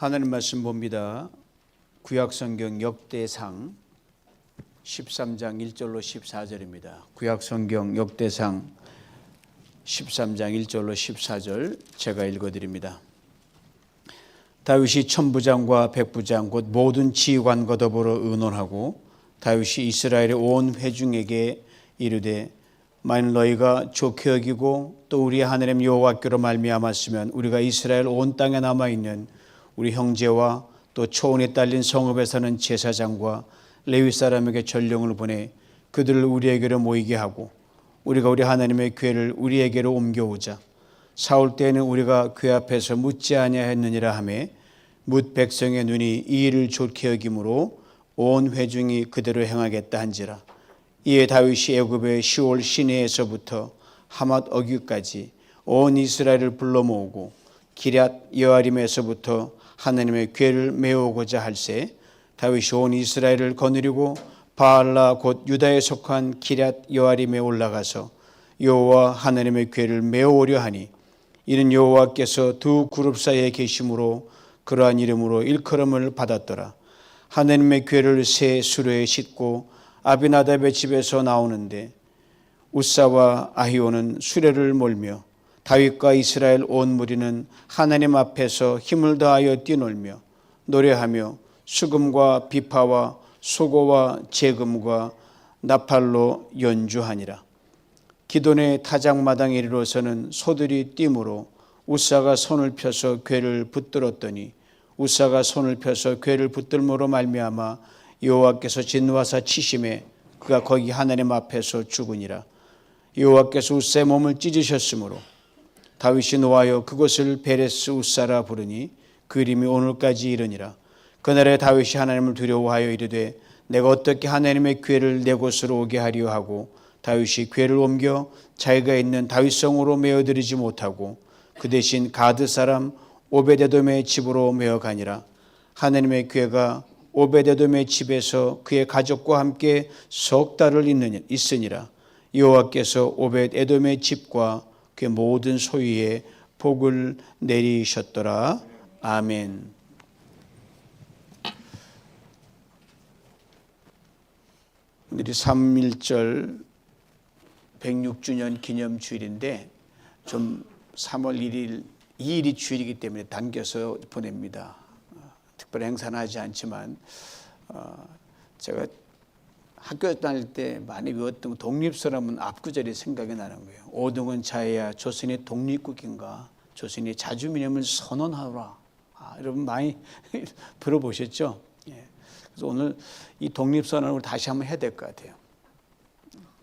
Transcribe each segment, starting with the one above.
하나님 말씀 봅니다. 구약성경 역대상 13장 1절로 14절입니다. 구약성경 역대상 13장 1절로 14절 제가 읽어드립니다. 다윗이 천부장과 백부장 곧 모든 지휘관과 더불어 의논하고 다윗이 이스라엘의 온 회중에게 이르되 만일 너희가 좋게 여기고 또 우리 하나님 여호와께로 말미암았으면 우리가 이스라엘 온 땅에 남아있는 우리 형제와 또 초원에 딸린 성읍에 사는 제사장과 레위 사람에게 전령을 보내 그들을 우리에게로 모이게 하고 우리가 우리 하나님의 궤를 우리에게로 옮겨오자. 사울 때에는 우리가 궤 앞에서 묻지 아니하였느니라 하매 뭇 백성의 눈이 이 일을 좋게 여김으로 온 회중이 그대로 행하겠다 한지라. 이에 다윗이 애굽의 시올 시내에서부터 하맛 어귀까지 온 이스라엘을 불러 모으고 기럇 여아림에서부터 하나님의 궤를 메우고자 할새 다윗이 온 이스라엘을 거느리고 바알라 곧 유다에 속한 기럇 여아림에 올라가서 여호와 하나님의 궤를 메우려 하니 이는 여호와께서 두 그룹 사이에 계심으로 그러한 이름으로 일컬음을 받았더라. 하나님의 궤를 새 수레에 싣고 아비나답의 집에서 나오는데 우사와 아히오는 수레를 몰며 다윗과 이스라엘 온 무리는 하나님 앞에서 힘을 다하여 뛰놀며 노래하며 수금과 비파와 소고와 제금과 나팔로 연주하니라. 기돈의 타작마당에 이르러서는 소들이 뛰므로 우사가 손을 펴서 궤를 붙들었더니 우사가 손을 펴서 궤를 붙들므로 말미암아 여호와께서 진화사 치심에 그가 거기 하나님 앞에서 죽으니라. 여호와께서 우사의 몸을 찢으셨으므로 다윗이 노하여 그것을 베레스 우사라 부르니 그 이름이 오늘까지 이르니라. 그날에 다윗이 하나님을 두려워하여 이르되 내가 어떻게 하나님의 궤를 내 곳으로 오게 하려 하고 다윗이 궤를 옮겨 자기가 있는 다윗성으로 메어들이지 못하고 그 대신 가드 사람 오베데돔의 집으로 메어가니라. 하나님의 궤가 오베데돔의 집에서 그의 가족과 함께 석 달을 있으니라. 여호와께서 오베데돔의 집과 그 모든 소유에 복을 내리셨더라. 아멘. 오늘이 3.1절 106주년 기념주일인데 좀 3월 1일 2일이 주일이기 때문에 당겨서 보냅니다. 특별히 행사는 하지 않지만 제가 학교 다닐 때 많이 외웠던 독립선언문 앞구절이 생각이 나는 거예요. 오등은 자해야 조선의 독립국인가 조선의 자주민임을 선언하라. 여러분 많이 들어보셨죠? 그래서 오늘 이 독립선언을 다시 한번 해야 될 것 같아요.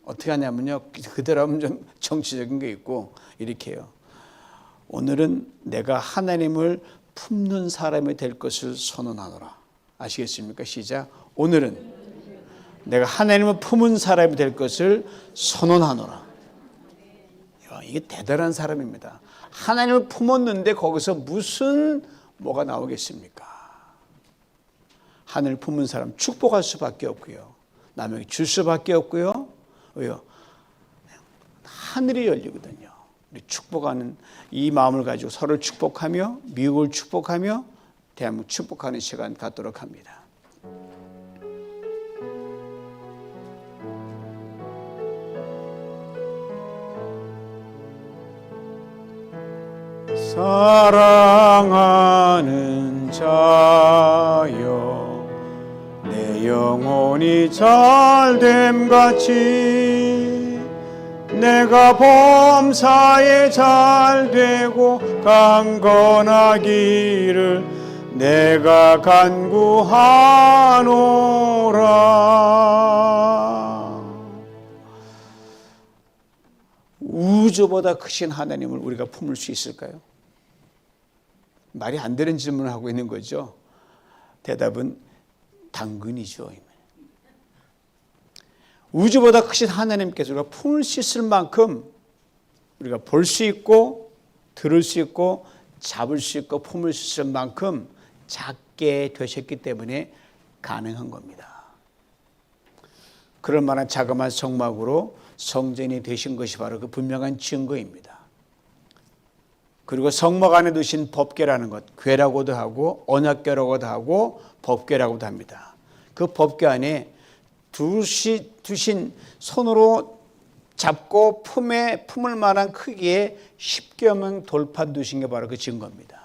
어떻게 하냐면요. 그대로 하면 좀 정치적인 게 있고 이렇게 해요. 오늘은 내가 하나님을 품는 사람이 될 것을 선언하노라. 아시겠습니까? 시작. 오늘은 내가 하나님을 품은 사람이 될 것을 선언하노라. 이게 대단한 사람입니다. 하나님을 품었는데 거기서 무슨 뭐가 나오겠습니까? 하늘을 품은 사람 축복할 수밖에 없고요. 남에게 줄 수밖에 없고요. 왜요? 하늘이 열리거든요. 우리 축복하는 이 마음을 가지고 서로를 축복하며 미국을 축복하며 대한민국 축복하는 시간 갖도록 합니다. 사랑하는 자여 내 영혼이 잘됨같이 내가 범사에 잘되고 강건하기를 내가 간구하노라. 우주보다 크신 하나님을 우리가 품을 수 있을까요? 말이 안 되는 질문을 하고 있는 거죠. 대답은 당근이죠. 우주보다 크신 하나님께서 우리가 품을 수 있을 만큼 우리가 볼 수 있고 들을 수 있고 잡을 수 있고 품을 수 있을 만큼 작게 되셨기 때문에 가능한 겁니다. 그럴 만한 자그마한 성막으로 성전이 되신 것이 바로 그 분명한 증거입니다. 그리고 성막 안에 두신 법궤라는 것, 궤라고도 하고 언약궤라고도 하고 법궤라고도 합니다. 그 법궤 안에 두신 손으로 잡고 품을 만한 크기의 10개명 돌판 두신 게 바로 그 증거입니다.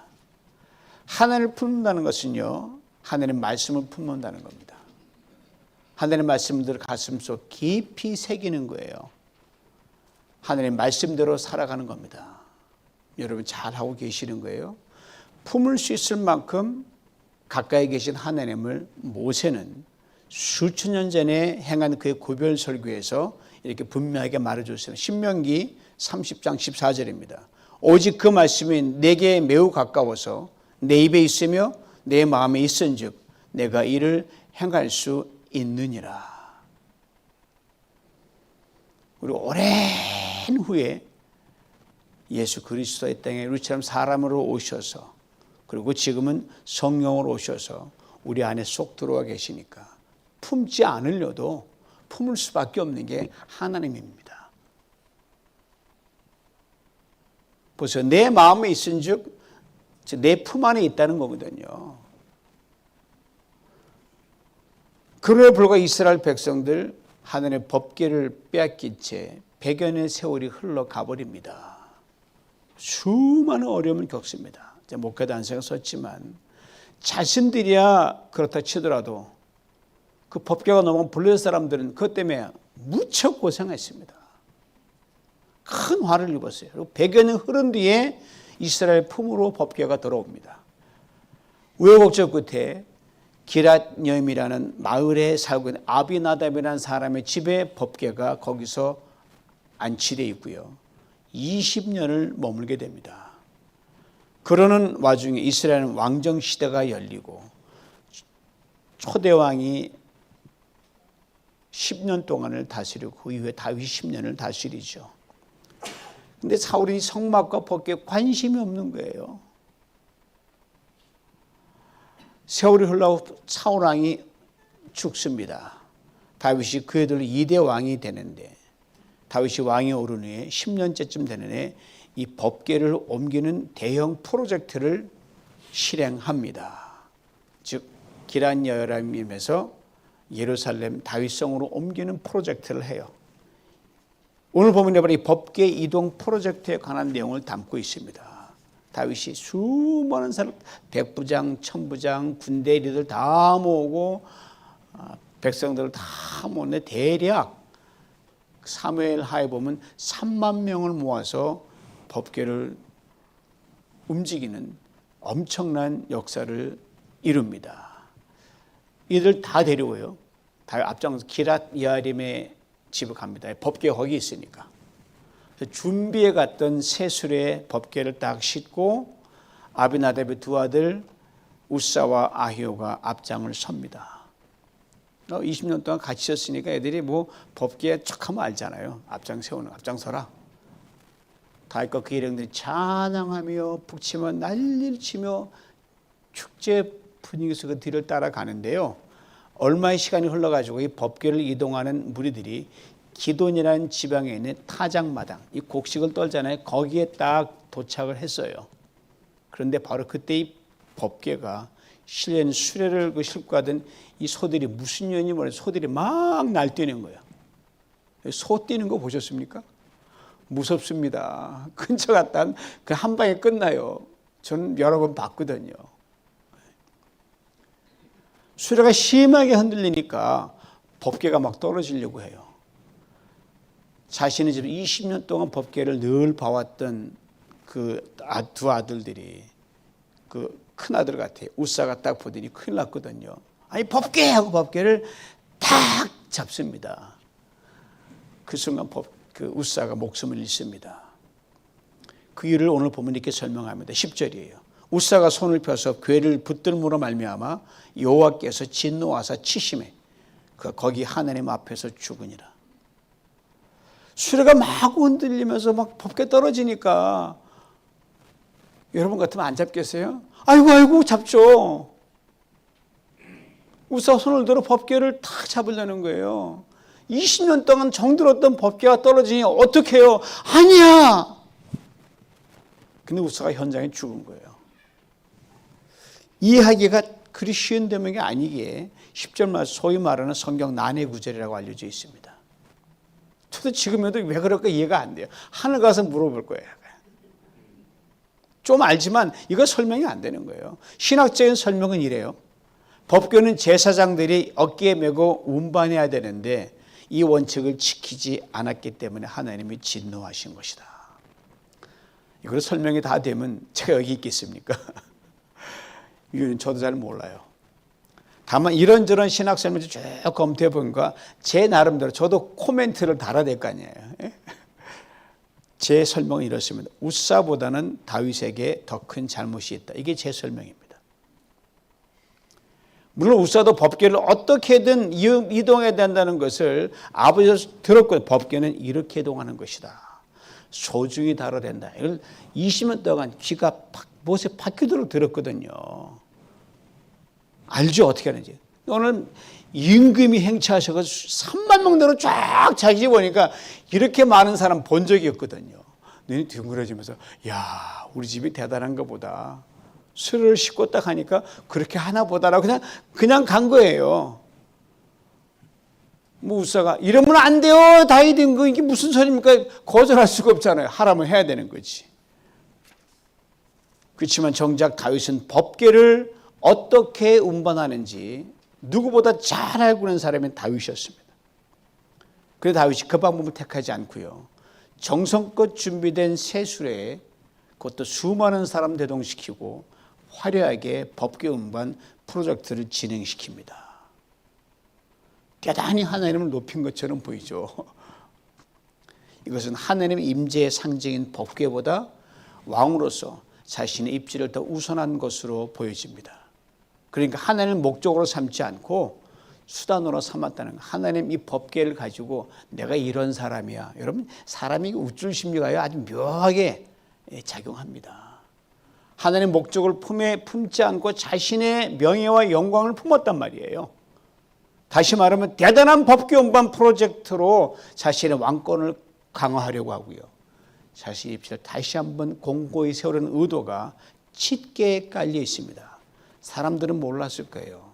하늘을 품는다는 것은요, 하늘의 말씀을 품는다는 겁니다. 하늘의 말씀들을 가슴속 깊이 새기는 거예요. 하늘의 말씀대로 살아가는 겁니다. 여러분 잘하고 계시는 거예요. 품을 수 있을 만큼 가까이 계신 하나님을 모세는 수천 년 전에 행한 그의 구별 설교에서 이렇게 분명하게 말해줬어요. 신명기 30장 14절입니다. 오직 그 말씀이 내게 매우 가까워서 내 입에 있으며 내 마음에 있은즉 내가 이를 행할 수 있느니라. 우리 오랜 후에 예수 그리스도의 땅에 우리처럼 사람으로 오셔서, 그리고 지금은 성령으로 오셔서 우리 안에 쏙 들어와 계시니까 품지 않으려도 품을 수밖에 없는 게 하나님입니다. 보세요. 내 마음에 있은즉 내 품 안에 있다는 거거든요. 그러나 불과 이스라엘 백성들 하늘의 법궤를 빼앗긴 채 100여년의 세월이 흘러가 버립니다. 수많은 어려움을 겪습니다. 목회도 안생을 썼지만 자신들이야 그렇다 치더라도 그 법궤가 넘어온 블레셋 사람들은 그것 때문에 무척 고생했습니다. 큰 화를 입었어요. 그리고 100여년 흐른 뒤에 이스라엘 품으로 법궤가 들어옵니다. 우여곡절 끝에 기랏여임이라는 마을에 살고 있는 아비나답이라는 사람의 집에 법궤가 거기서 안치되어 있고요. 20년을 머물게 됩니다. 그러는 와중에 이스라엘은 왕정 시대가 열리고 초대 왕이 10년 동안을 다스리고 그 이후에 다윗이 10년을 다스리죠. 근데 사울이 성막과 법궤에 관심이 없는 거예요. 세월이 흘러가고 사울 왕이 죽습니다. 다윗이 그 애들로 2대 왕이 되는데, 다윗이 왕이 오른 후에 10년째쯤 되는 해 이 법궤를 옮기는 대형 프로젝트를 실행합니다. 즉 기럇여림에서 예루살렘 다윗성으로 옮기는 프로젝트를 해요. 오늘 보면 이 법궤 이동 프로젝트에 관한 내용을 담고 있습니다. 다윗이 수많은 사람, 백부장, 천부장, 군대 리들 다 모으고 백성들을 다 모으는데 대략 사무엘 하에 보면 3만 명을 모아서 법궤를 움직이는 엄청난 역사를 이룹니다. 이들 다 데려오요. 다 앞장서 기럇여림의 집을 갑니다. 법궤 거기 있으니까. 준비해 갔던 새 수레에 법궤를 딱 싣고 아비나답의 두 아들 우사와 아히오가 앞장을 섭니다. 20년 동안 같이 있었으니까 애들이 뭐 법궤에 척하면 알잖아요. 앞장 세우는, 앞장서라. 다윗과 그 일행들이 찬양하며 북치며 난리를 치며 축제 분위기에서 그 뒤를 따라가는데요. 얼마의 시간이 흘러가지고 이 법궤를 이동하는 무리들이 기돈이라는 지방에 있는 타작마당, 이 곡식을 떨잖아요. 거기에 딱 도착을 했어요. 그런데 바로 그때 이 법궤가 실린 수레를 싣고 가던 이 소들이 무슨 연이 뭐래 소들이 막 날뛰는 거예요. 소 뛰는 거 보셨습니까? 무섭습니다. 근처 갔다 그 한 방에 끝나요. 저는 여러 번 봤거든요. 수레가 심하게 흔들리니까 법궤가 막 떨어지려고 해요. 자신의 집 20년 동안 법궤를 늘 봐왔던 그 두 아들들이 그 큰 아들 같아요. 우사가 딱 보더니 큰일 났거든요. 아니 법궤 하고 법궤를 딱 잡습니다. 그 순간 그 우사가 목숨을 잃습니다. 그 일을 오늘 보면 이렇게 설명합니다. 10절이에요. 우사가 손을 펴서 궤를 붙들므로 말미암아 여호와께서 진노하사 치심에 거기 하나님 앞에서 죽으니라. 수레가 막 흔들리면서 막 법궤 떨어지니까 여러분 같으면 안 잡겠어요? 아이고 잡죠. 우사 손을 들어 법궤를 탁 잡으려는 거예요. 20년 동안 정들었던 법궤가 떨어지니 어떻게 해요? 아니야. 근데 우사가 현장에 죽은 거예요. 이해하기가 그리 쉬운 대목이 아니기에 10절 말 소위 말하는 성경 난해 구절이라고 알려져 있습니다. 저도 지금에도 왜 그럴까 이해가 안 돼요. 하늘 가서 물어볼 거예요. 좀 알지만 이거 설명이 안 되는 거예요. 신학적인 설명은 이래요. 법궤는 제사장들이 어깨에 메고 운반해야 되는데 이 원칙을 지키지 않았기 때문에 하나님이 진노하신 것이다. 이걸 설명이 다 되면 제가 여기 있겠습니까? 이건 저도 잘 몰라요. 다만 이런저런 신학 설명을 쭉 검토해 보니까 제 나름대로 저도 코멘트를 달아야 될 거 아니에요. 제 설명은 이렇습니다. 우사보다는 다윗에게 더 큰 잘못이 있다. 이게 제 설명입니다. 물론 우사도 법궤를 어떻게든 이동해야 된다는 것을 아버지에서 들었고 법궤는 이렇게 이동하는 것이다. 소중히 다뤄야 된다. 이걸 20년 동안 귀가 못에 박히도록 들었거든요. 알죠? 어떻게 하는지. 오늘 임금이 행차하셔가지고 3만 명대로 쫙 자기 집 오니까 이렇게 많은 사람 본 적이 없거든요. 눈이 둥그러지면서 야 우리 집이 대단한가 보다. 술을 씻고 딱 하니까 그렇게 하나 보다라고 그냥 간 거예요. 뭐 우사가 이러면 안 돼요. 다윗 임금 이게 무슨 소리입니까? 거절할 수가 없잖아요. 하라면 해야 되는 거지. 그렇지만 정작 다윗은 법궤를 어떻게 운반하는지 누구보다 잘 알고 있는 사람이 다윗이었습니다. 그래서 다윗이 그 방법을 택하지 않고요. 정성껏 준비된 새 수레에 그것도 수많은 사람 대동시키고 화려하게 법궤 운반 프로젝트를 진행시킵니다. 대단히 하나님을 높인 것처럼 보이죠. 이것은 하나님의 임재의 상징인 법궤보다 왕으로서 자신의 입지를 더 우선한 것으로 보여집니다. 그러니까 하나님을 목적으로 삼지 않고 수단으로 삼았다는 거. 하나님 이 법궤를 가지고 내가 이런 사람이야. 여러분 사람이 우쭐 심리가 아주 묘하게 작용합니다. 하나님 목적을 품에 품지 않고 자신의 명예와 영광을 품었단 말이에요. 다시 말하면 대단한 법궤 운반 프로젝트로 자신의 왕권을 강화하려고 하고요. 자신의 입지를 다시 한번 공고히 세우려는 의도가 짙게 깔려 있습니다. 사람들은 몰랐을 거예요.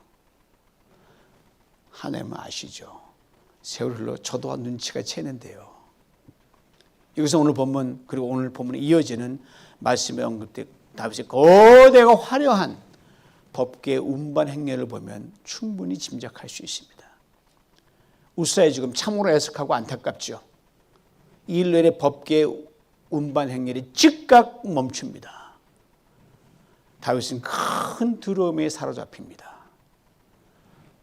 하나님은 아시죠. 세월 흘러 저도 눈치가 채는데요. 여기서 오늘 본문 그리고 오늘 본문에 이어지는 말씀에 언급된 다윗의 거대가 화려한 법궤 운반 행렬을 보면 충분히 짐작할 수 있습니다. 우사의 지금 참으로 애석하고 안타깝죠. 이 일련의 법궤 운반 행렬이 즉각 멈춥니다. 다윗은 큰 두려움에 사로잡힙니다.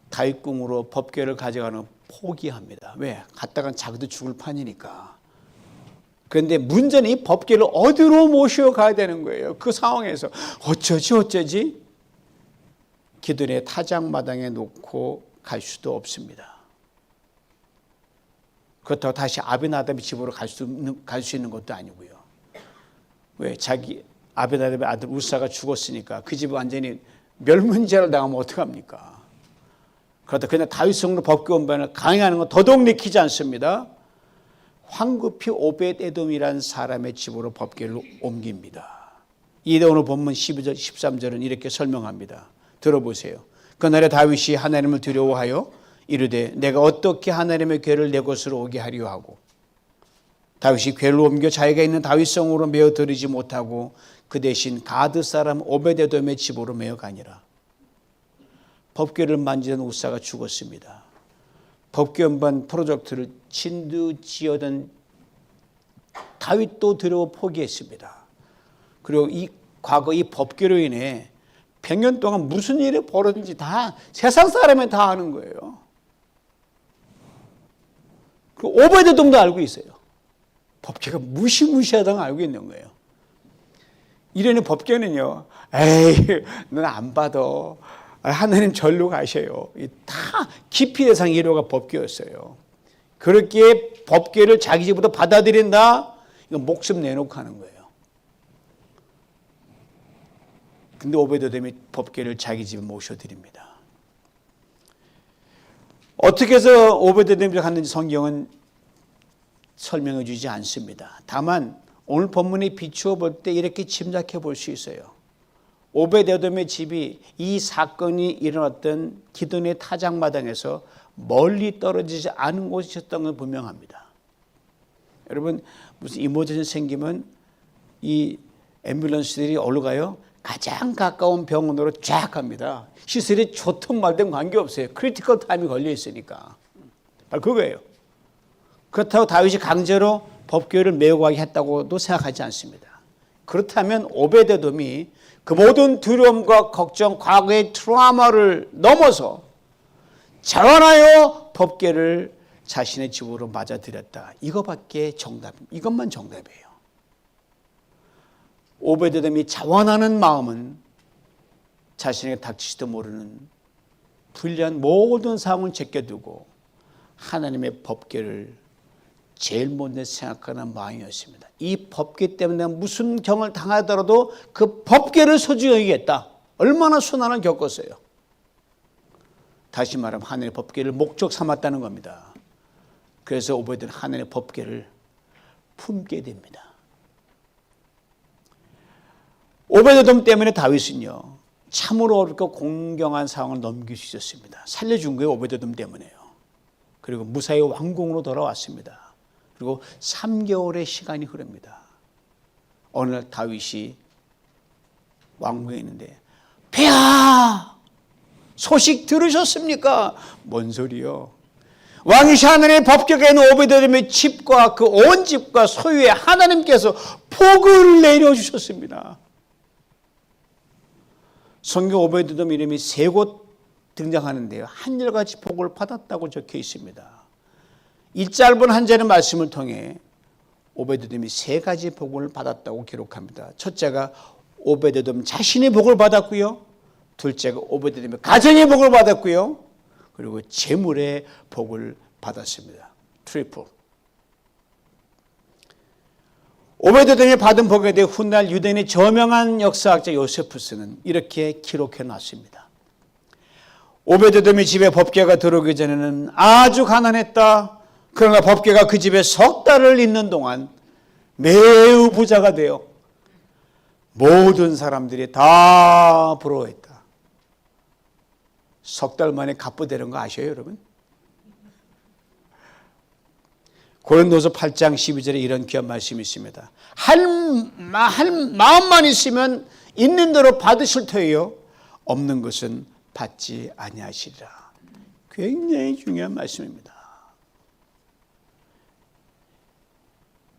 다윗궁으로 법궤를 가져가는 걸 포기합니다. 왜? 갔다간 자기도 죽을 판이니까. 그런데 문제는 이 법궤를 어디로 모셔가야 되는 거예요. 그 상황에서 어쩌지? 기도의 타작마당에 놓고 갈 수도 없습니다. 그렇다고 다시 아비나답의 집으로 갈 수 있는 것도 아니고요. 왜? 자기 아비나답의 아들 우사가 죽었으니까 그 집이 완전히 멸문제를 당하면 어떡합니까? 그렇다 그냥 다윗성으로 법궤 운반을 강행하는 건 더더욱 내키지 않습니다. 황급히 오벳에돔이라는 사람의 집으로 법궤를 옮깁니다. 이때 오늘 본문 12절 13절은 이렇게 설명합니다. 들어보세요. 그날에 다윗이 하나님을 두려워하여 이르되 내가 어떻게 하나님의 궤를 내 곳으로 오게 하려 하고 다윗이 궤를 옮겨 자기가 있는 다윗성으로 메어 들이지 못하고 그 대신 가드 사람 오벳에돔의 집으로 메어 가니라. 법궤를 만지던 우사가 죽었습니다. 법궤 운반 프로젝트를 진두지어던 다윗도 두려워 포기했습니다. 그리고 과거 이 법궤로 인해 100년 동안 무슨 일이 벌어진지 다 세상 사람이 다 아는 거예요. 그리고 오베데돔도 알고 있어요. 법궤가 무시무시하다는 걸 알고 있는 거예요. 이래는 법궤는요. 에이, 넌 안 받아. 하나님 절로 가셔요. 다 기피 대상 1호가 법궤였어요. 그렇게 법궤를 자기 집으로 받아들인다? 이건 목숨 내놓고 하는 거예요. 근데 오베데돔이 법궤를 자기 집에 모셔드립니다. 어떻게 해서 오베데돔이 갔는지 성경은 설명해 주지 않습니다. 다만 오늘 본문에 비추어 볼 때 이렇게 짐작해 볼 수 있어요. 오베데돔의 집이 이 사건이 일어났던 기돈의 타작마당에서 멀리 떨어지지 않은 곳이었던 건 분명합니다. 여러분, 무슨 이모전이 생기면 이 앰뷸런스들이 어디로 가요? 가장 가까운 병원으로 쫙 갑니다. 시설이 좋든 말든 관계없어요. 크리티컬 타임이 걸려 있으니까. 바로 그거예요. 그렇다고 다윗이 강제로 법궤를 메고 가게 했다고도 생각하지 않습니다. 그렇다면 오베데돔이 그 모든 두려움과 걱정, 과거의 트라우마를 넘어서 자원하여 법궤를 자신의 집으로 맞아들였다. 이것만 정답이에요. 오베데돔이 자원하는 마음은 자신에게 닥칠지도 모르는 불리한 모든 상황을 제껴두고 하나님의 법궤를 제일 먼저 생각하는 마음이었습니다. 이 법궤 때문에 무슨 경을 당하더라도 그 법궤를 소중히 여기겠다. 얼마나 순환을 겪었어요. 다시 말하면 하나님의 법궤를 목적 삼았다는 겁니다. 그래서 오베데돔은 하나님의 법궤를 품게 됩니다. 오베데돔 때문에 다윗은요, 참으로 어렵고 공경한 상황을 넘길 수 있었습니다. 살려준 거예요, 오베데돔 때문에요. 그리고 무사히 왕궁으로 돌아왔습니다. 그리고 3개월의 시간이 흐릅니다. 어느 날 다윗이 왕궁에 있는데, 폐하! 소식 들으셨습니까? 뭔 소리요? 왕이신 하나님의 법궤가 있는 오베데돔의 집과 그 온 집과 소유에 하나님께서 복을 내려주셨습니다. 성경 오베데돔 이름이 3곳 등장하는데요. 한결같이 복을 받았다고 적혀 있습니다. 이 짧은 한 절의 말씀을 통해 오베데돔이 3가지 복을 받았다고 기록합니다. 첫째가 오베데돔 자신이 복을 받았고요. 둘째가 오베데돔의 가정의 복을 받았고요. 그리고 재물의 복을 받았습니다. 트리플. 오베데돔이 받은 복에 대해 훗날 유대인의 저명한 역사학자 요세푸스는 이렇게 기록해 놨습니다. 오베데돔의 집에 법궤가 들어오기 전에는 아주 가난했다. 그러나 법궤가 그 집에 석 달을 있는 동안 매우 부자가 되어 모든 사람들이 다 부러워했다. 석 달 만에 갑부되는 거 아셔요, 여러분? 고린도서 8장 12절에 이런 귀한 말씀이 있습니다. 할 마음만 있으면 있는 대로 받으실 터이요 없는 것은 받지 아니하시리라. 굉장히 중요한 말씀입니다.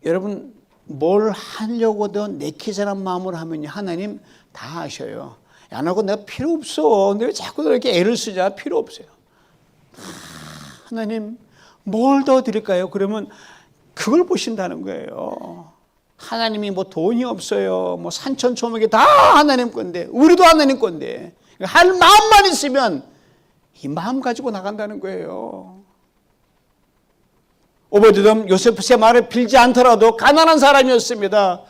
여러분, 뭘 하려고도 내키자는 마음으로 하면 하나님 다 하셔요. 안 하고 내가 필요 없어. 근데 왜 자꾸 이렇게 애를 쓰자? 필요 없어요. 하나님 뭘 더 드릴까요? 그러면 그걸 보신다는 거예요. 하나님이 뭐 돈이 없어요. 뭐 산천초목이 다 하나님 건데, 우리도 하나님 건데, 할 마음만 있으면 이 마음 가지고 나간다는 거예요. 오베데돔 요세푸스의 말을 빌지 않더라도 가난한 사람이었습니다.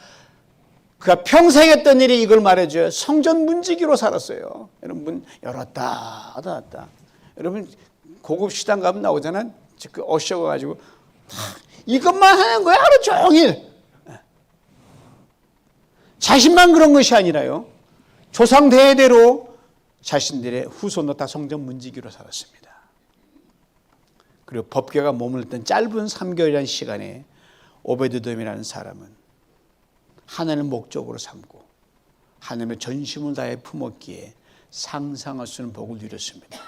그가 평생 했던 일이 이걸 말해줘요. 성전 문지기로 살았어요. 여러분, 문 열었다 닫았다. 여러분, 고급 식당 가면 나오잖아요. 그 어셔가 가지고 이것만 하는 거야, 하루 종일. 자신만 그런 것이 아니라요, 조상 대대로 자신들의 후손도 다 성전 문지기로 살았습니다. 그리고 법궤가 머물렀던 짧은 3개월이라는 시간에 오베데돔이라는 사람은 하나님을 목적으로 삼고 하나님의 전심을 다해 품었기에 상상할 수 없는 복을 누렸습니다.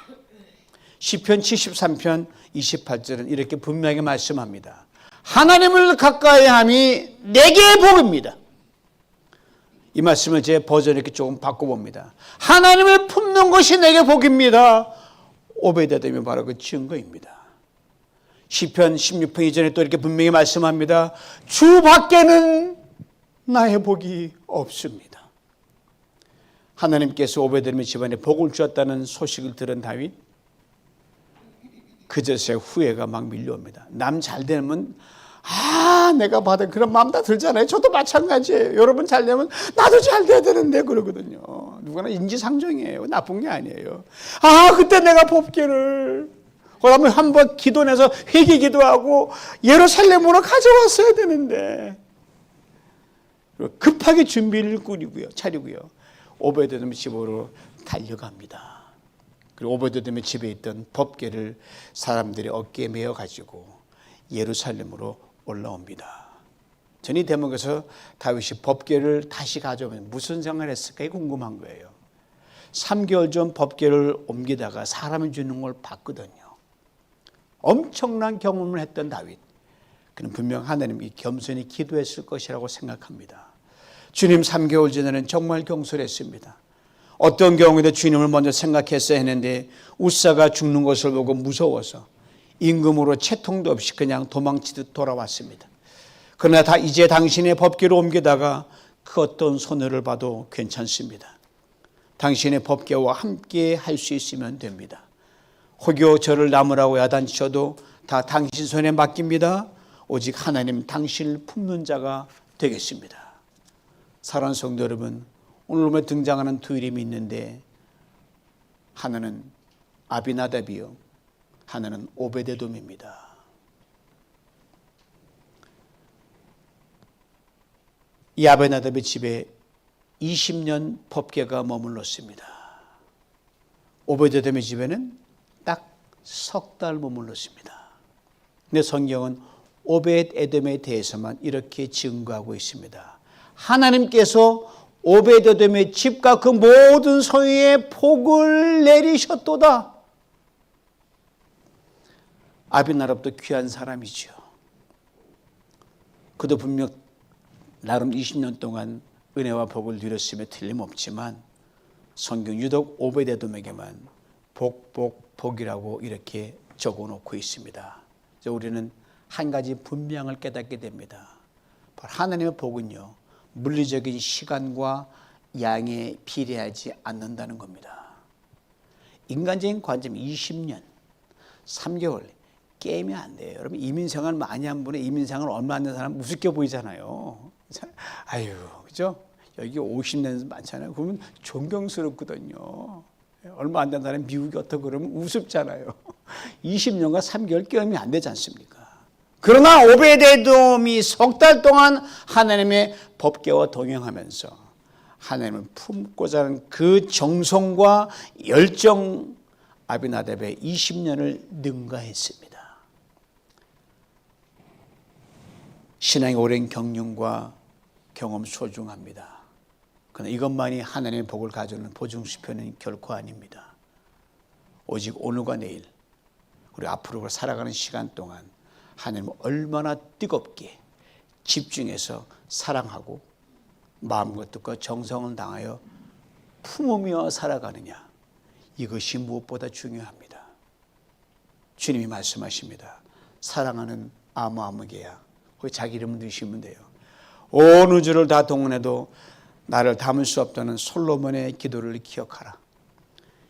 시편 73편 28절은 이렇게 분명하게 말씀합니다. 하나님을 가까이함이 내게 복입니다. 이 말씀을 제 버전 이렇게 조금 바꿔봅니다. 하나님을 품는 것이 내게 복입니다. 오베데돔이 바로 그 증거입니다. 시편 16편 이전에 또 이렇게 분명히 말씀합니다. 주 밖에는 나의 복이 없습니다. 하나님께서 오베데돔의 집안에 복을 주었다는 소식을 들은 다윗, 그제서야 후회가 막 밀려옵니다. 남 잘 되면 내가 받은 그런 마음 다 들잖아요. 저도 마찬가지예요. 여러분 잘 되면 나도 잘 돼야 되는데 그러거든요. 누구나 인지상정이에요. 나쁜 게 아니에요. 그때 내가 법궤를 그러면 한번 기도내서 회개 기도하고 예루살렘으로 가져왔어야 되는데 그리고 급하게 준비를 차리고요. 오베데돔 집으로 달려갑니다. 그리고 오베데돔의 집에 있던 법궤를 사람들이 어깨에 메어 가지고 예루살렘으로 올라옵니다. 전 이 대목에서 다윗이 법궤를 다시 가져오면 무슨 생각을 했을까 궁금한 거예요. 3개월 전 법궤를 옮기다가 사람이 주는 걸 봤거든요. 엄청난 경험을 했던 다윗. 그는 분명 하나님이 겸손히 기도했을 것이라고 생각합니다. 주님 3개월 전에는 정말 경솔했습니다. 어떤 경우에도 주님을 먼저 생각했어야 했는데 우사가 죽는 것을 보고 무서워서 임금으로 채통도 없이 그냥 도망치듯 돌아왔습니다. 그러나 이제 당신의 법궤를 옮기다가 그 어떤 손해를 봐도 괜찮습니다. 당신의 법궤와 함께 할 수 있으면 됩니다. 혹여 저를 남으라고 야단치셔도 다 당신 손에 맡깁니다. 오직 하나님 당신을 품는 자가 되겠습니다. 사랑하는 성도 여러분, 오늘 등장하는 두 이름이 있는데 하나는 아비나답이요, 하나는 오베데돔입니다. 이 아비나답의 집에 20년 법궤가 머물렀습니다. 오베데돔의 집에는 딱 석 달 머물렀습니다. 근데 성경은 오벳에돔에 대해서만 이렇게 증거하고 있습니다. 하나님께서 오베데돔의 집과 그 모든 소유에 복을 내리셨도다. 아비나답도 귀한 사람이죠. 그도 분명 나름 20년 동안 은혜와 복을 누렸음에 틀림없지만 성경 유독 오베데돔에게만 복이라고 이렇게 적어놓고 있습니다. 우리는 한 가지 분명을 깨닫게 됩니다. 바로 하나님의 복은요, 물리적인 시간과 양에 비례하지 않는다는 겁니다. 인간적인 관점 20년, 3개월 게임이 안 돼요. 여러분 이민생활 많이 한 분의 이민생활 얼마 안 된 사람 우습게 보이잖아요. 아유, 그죠? 여기 50년 많잖아요. 그러면 존경스럽거든요. 얼마 안 된 사람이 미국이 어떻게 그러면 우습잖아요. 20년과 3개월 게임이 안 되지 않습니까? 그러나 오베데돔이 석 달 동안 하나님의 법궤와 동행하면서 하나님을 품고자 하는 그 정성과 열정, 아비나답의 20년을 능가했습니다. 신앙의 오랜 경륜과 경험 소중합니다. 그러나 이것만이 하나님의 복을 가져오는 보증수표는 결코 아닙니다. 오직 오늘과 내일, 우리 앞으로 살아가는 시간 동안 하나님을 얼마나 뜨겁게 집중해서 사랑하고 마음과 뜻과 정성을 다하여 품으며 살아가느냐, 이것이 무엇보다 중요합니다. 주님이 말씀하십니다. 사랑하는 아무개야, 거기 자기 이름을 넣으시면 돼요. 온 우주를 다 동원해도 나를 담을 수 없다는 솔로몬의 기도를 기억하라.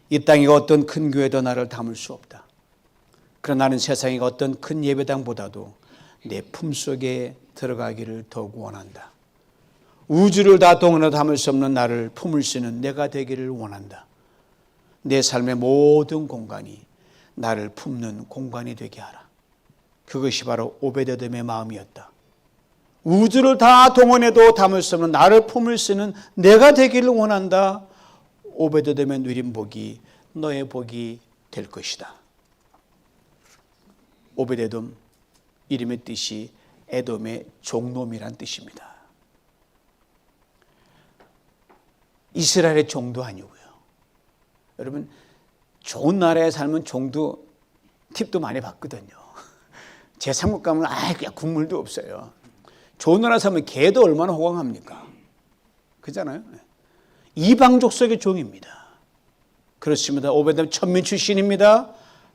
이 땅에 어떤 큰 교회도 나를 담을 수 없다. 그러나 나는 세상에 어떤 큰 예배당보다도 내 품속에 들어가기를 더욱 원한다. 우주를 다 동원해도 담을 수 없는 나를 품을 수 있는 내가 되기를 원한다. 내 삶의 모든 공간이 나를 품는 공간이 되게 하라. 그것이 바로 오베데돔의 마음이었다. 우주를 다 동원해도 담을 수 없는 나를 품을 수 있는 내가 되기를 원한다. 오베데돔의 누린 복이 너의 복이 될 것이다. 오베데돔, 이름의 뜻이 에돔의 종놈이란 뜻입니다. 이스라엘의 종도 아니고요. 여러분, 좋은 나라에 살면 종도 팁도 많이 받거든요. 제 삼국 가면 그냥 국물도 없어요. 좋은 나라 살면 개도 얼마나 호강합니까? 그잖아요. 이방 족속의 종입니다. 그렇습니다. 오베데돔 천민 출신입니다.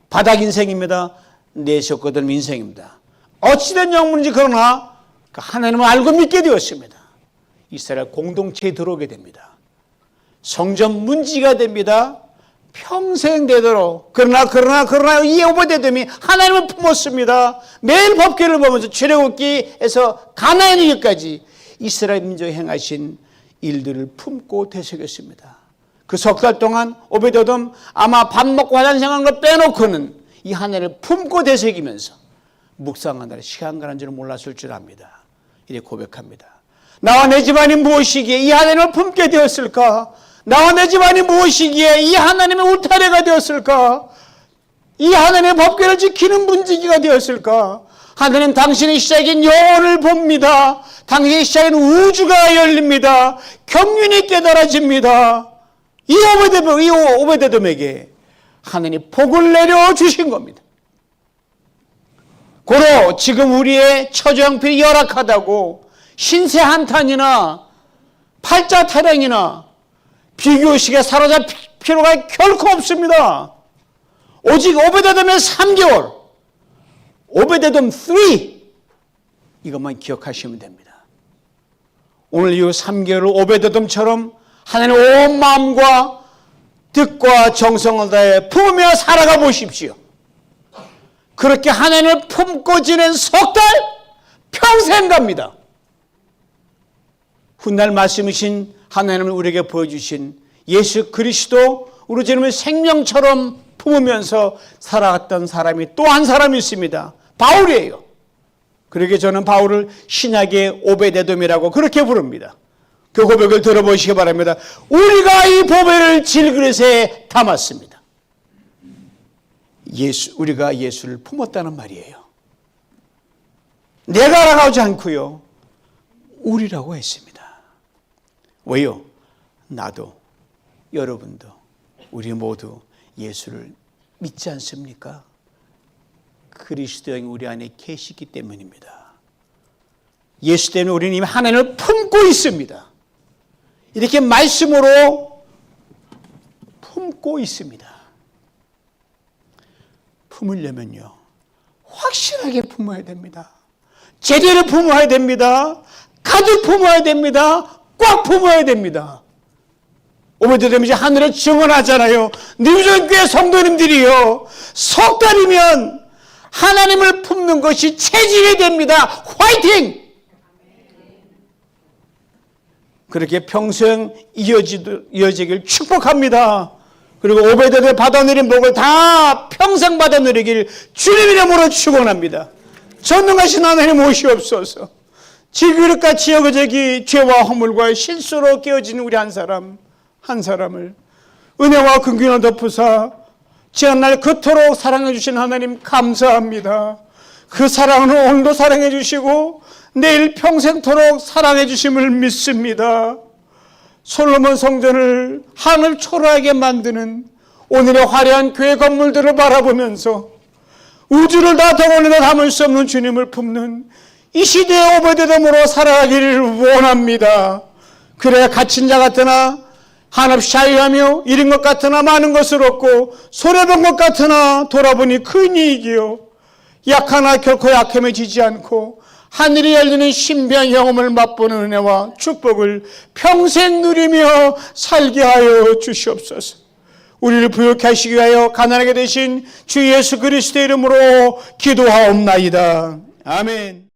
바닥 인생입니다. 내셨거든 인생입니다. 어찌된 영문인지 그러나 하나님을 알고 믿게 되었습니다. 이스라엘 공동체에 들어오게 됩니다. 성전 문지가 됩니다. 평생 되도록. 그러나 이 오베데돔이 하나님을 품었습니다. 매일 법궤를 보면서 출애굽기에서 가나안이기까지 이스라엘 민족이 행하신 일들을 품고 되새겼습니다. 그 석 달 동안 오베데돔 아마 밥 먹고 화장실 가는 걸 빼놓고는 이 하나님을 품고 되새기면서 묵상하느라 시간 가는 줄은 몰랐을 줄 압니다. 이렇게 고백합니다. 나와 내 집안이 무엇이기에 이 하나님을 품게 되었을까? 나와 내 집안이 무엇이기에 이 하나님의 울타리가 되었을까? 이 하나님의 법궤를 지키는 문지기가 되었을까? 하나님 당신의 시작인 영혼을 봅니다. 당신의 시작인 우주가 열립니다. 경륜이 깨달아집니다. 이 오베데돔에게 하나님이 복을 내려주신 겁니다. 고로 지금 우리의 처정필이 열악하다고 신세 한탄이나 팔자 타령이나 비교식에 사로잡힐 필요가 결코 없습니다. 오직 오베데돔의 3개월, 오베데돔 3, 이것만 기억하시면 됩니다. 오늘 이 3개월을 오베데돔처럼 하나님의 온 마음과 뜻과 정성을 다해 품으며 살아가 보십시오. 그렇게 하나님을 품고 지낸 석 달, 평생 갑니다. 훗날 말씀이신 하나님을 우리에게 보여주신 예수 그리스도, 우리 주님의 생명처럼 품으면서 살아갔던 사람이 또 한 사람이 있습니다. 바울이에요. 그러게 저는 바울을 신약의 오베데돔이라고 그렇게 부릅니다. 그 고백을 들어보시기 바랍니다. 우리가 이 보배를 질그릇에 담았습니다. 우리가 예수를 품었다는 말이에요. 내가라고 하지 않고요, 우리라고 했습니다. 왜요? 나도, 여러분도, 우리 모두 예수를 믿지 않습니까? 그리스도의 우리 안에 계시기 때문입니다. 예수 때문에 우리는 이미 하나님을 품고 있습니다. 이렇게 말씀으로 품고 있습니다. 품으려면요, 확실하게 품어야 됩니다. 제대로 품어야 됩니다. 가득 품어야 됩니다. 꽉 품어야 됩니다. 오베데돔이 이제 하늘에 증언하잖아요. 뉴전교회 성도님들이요, 석 달이면 하나님을 품는 것이 체질이 됩니다. 화이팅! 그렇게 평생 이어지길 축복합니다. 그리고 오베데돔 받아들인 복을 다 평생 받아들이길 주님 이름으로 축원합니다. 전능하신 하나님 모시옵소서. 지그릇같이 여기저기 죄와 허물과 실수로 깨어진 우리 한 사람을 은혜와 긍휼을 덮으사 지난날 그토록 사랑해 주신 하나님 감사합니다. 그 사랑은 오늘도 사랑해 주시고 내일 평생토록 사랑해 주심을 믿습니다. 솔로몬 성전을 하늘 초라하게 만드는 오늘의 화려한 교회 건물들을 바라보면서 우주를 다 덩어리에 담을 수 없는 주님을 품는 이 시대의 오베데돔으로 살아가기를 원합니다. 그래야 갇힌 자 같으나 한없이 자유하며 잃은 것 같으나 많은 것을 얻고 손해본 것 같으나 돌아보니 큰 이익이요, 약하나 결코 약해지지 않고 하늘이 열리는 신비한 영험을 맛보는 은혜와 축복을 평생 누리며 살게 하여 주시옵소서. 우리를 부유케 하시기 위하여 가난하게 되신 주 예수 그리스도의 이름으로 기도하옵나이다. 아멘.